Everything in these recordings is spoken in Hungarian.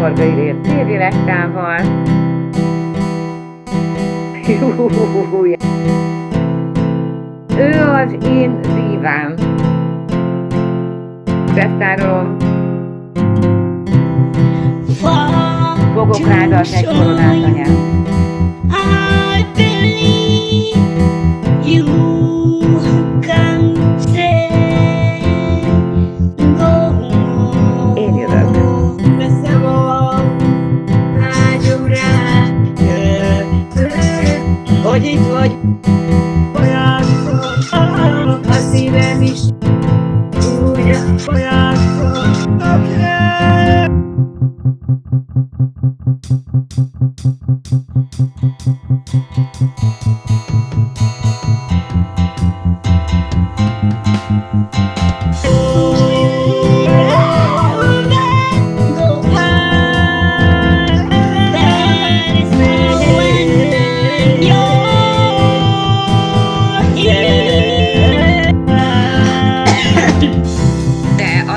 Varga Irén TV rektával. Ő az én dívám. Tesztárolom. Fogok rád egy koronát, anyám. I believe you can stay. Én jövök. Hogy itt vagy, olyan a szívem is úgy olyan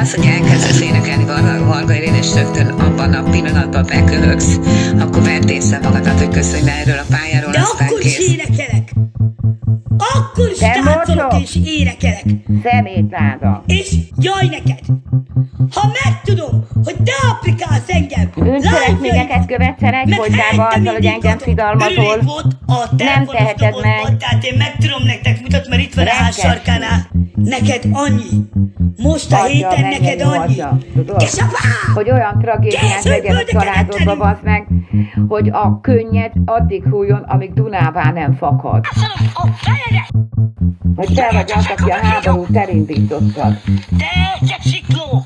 Az, hogy elkezdesz énekelni Varga Irén, és rögtön abban a pillanatban beköhögsz, akkor vedd észre magadat, hogy köszönj le erről a pályáról, De aztán akkor is kész. énekelek! Akkor is Te táncolok mocsok! és énekelek! Szemétláda. És jaj neked! Ha megtudom, hogy te applikálsz engem, Bűncselekményeket követsz el egy folytában azzal, hogy engem fidalmazol. Nem teheted meg. Tehát én meg tudom nektek mutatni, mert itt van a ház sarkánál. Neked annyi. Most a héten neked annyi. Kesapá! Hogy olyan tragédiák legyen a családodba, bazd meg, hogy a könnyed addig hújjon, amíg Dunává nem fakad. Hogy te vagy az, aki a háborút elindítottad. Te cseksikló!